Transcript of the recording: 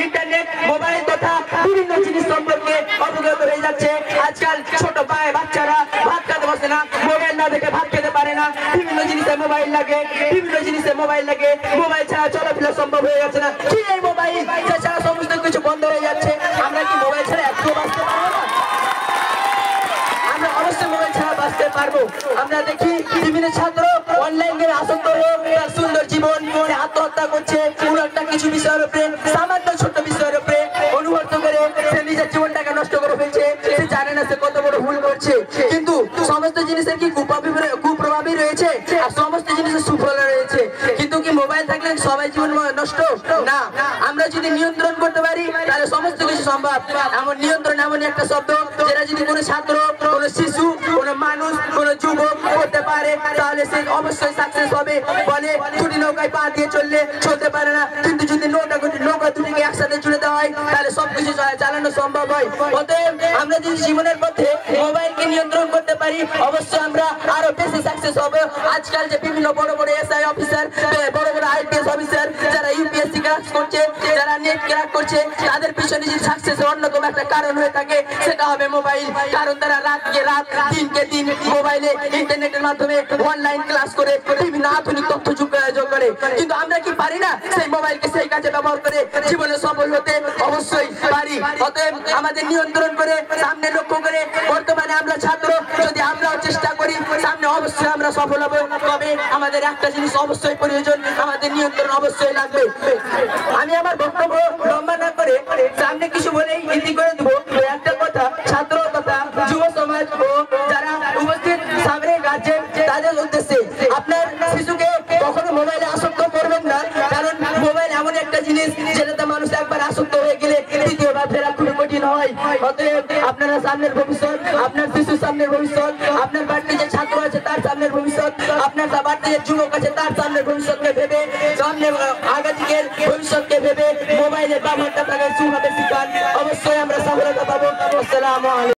Internet mobile তথা বিভিন্ন জিনিস সম্পর্কে অবগত হয়ে যাচ্ছে। আজকাল ছোট পায়ে বাচ্চারা ভাত খেতে বসে না, মোবাইল না দেখে ভাত খেতে পারে না, বিভিন্ন জিনিসে মোবাইল লাগে, মোবাইল ছাড়া চলাফেরা সম্ভব হয়ে যাচ্ছে না। কি এই মোবাইল ছাড়া সমস্ত কিছু বন্ধ হয়ে যাচ্ছে। আমরা কি মোবাইল ছাড়া একটু বাঁচতে পারবো না? আমরা অবশ্যই মোবাইল ছাড়া বাঁচতে পারবো। আমরা দেখি বিভিন্ন ছাত্র অনলাইন গেমে আসক্ত হয়ে তার সুন্দর জীবন আত্মহত্যা করছে। কোনো একটা কিছু বিষয়ের উপরে, সামান্য ছোট্ট বিষয়ের উপরে অনুভব করে সে নিজের জীবনটাকে নষ্ট করে ফেলছে। সে জানে না সে কত বড় ভুল করছে। কিন্তু সমস্ত জিনিসের কি কুপ্রভাবই রয়েছে আর সমস্ত জিনিসের সুফল রয়েছে। কিন্তু কি মোবাইল থাকলে সবাই জীবন নষ্ট না। আমরা যদি নিয়ন্ত্রণ করতে পারি তাহলে সমস্ত কিছু সম্ভব। এমন নিয়ন্ত্রণ এমন একটা শব্দ যেটা যদি কোনো ছাত্র, কোনো শিশু, কোনো মানুষ, কোনো যুবক করতে পারে তাহলে সে অবশ্যই সাকসেস হবে। বলে দুটি নৌকায় পা দিয়ে চলতে পারে না, কিন্তু যদি নৌকা দুটিকে একসাথে জুড়ে দেওয়া হয় তাহলে সবকিছু চালানো সম্ভব হয়। অতএব আমরা যদি জীবনের পথে মোবাইলকে নিয়ন্ত্রণ করতে পারি অবশ্যই আমরা আরো বেশি সাকসেস হবে। আজকাল যে বিভিন্ন বড় বড় এসআই অফিসার, বড় বড় আইপিএস অফিসার যারা ইউপিএসসি ক্র্যাক করছে, যারা নেট ক্র্যাক করছে, তাদের পিছনে যে সাকসেসের অন্যতম একটা কারণ হয়ে থাকে সেটা হবে মোবাইল। কারণ তারা রাতকে রাত, দিনকে দিন মোবাইলে ইন্টারনেটের মাধ্যমে অনলাইন ক্লাস করে বিভিন্ন আধুনিক তথ্য যোগ করে। কিন্তু আমরা কি পারি না সেই মোবাইলকে সেই কাজে ব্যবহার করে জীবনে সফল হতে? অবশ্যই পারি। অতএব আমাদের নিয়ন্ত্রণ করে সামনে লক্ষ্য করে বর্তমানে আমরা ছাত্র, যদি আমরাও চেষ্টা করি সামনে অবশ্যই আমরা সফল হব। তবে আমাদের একটা জিনিস অবশ্যই প্রয়োজন, আমাদের নিয়ন্ত্রণ অবশ্যই লাগবে। আমি আমার বক্তব্য লম্বা না করে সামনে কিছু বলেই ইতি করে দেবো। একটা কথা ছাত্র তথা যুব সমাজ ও যারা উপস্থিত সামনে গার্জেন তাদের উদ্দেশ্যে, আপনার শিশুকে কখনো মোবাইলে আসক্ত করবেন না। কারণ মোবাইল এমন একটা জিনিস যেটাতে মানুষ একবার আসক্ত হয়ে গেলে দ্বিতীয়বার ফেরা খুবই কঠিন হয়। অতএব আপনারা সামনের ভবিষ্যৎ, আপনার শিশুর সামনের ভবিষ্যৎ, আপনার বাড়িতে যে ছাত্র আছে তার সামনের ভবিষ্যৎ, আপনার বাড়িতে যে যুবক আছে তার সামনের ভবিষ্যৎকে ভেবে, সামনে আগামীর ভবিষ্যৎকে ভেবে মোবাইলের ব্যবহারটা তাকে সুভাবে শিখান। অবশ্যই আমরা সফলতা পাবো। আসসালামু আলাইকুম।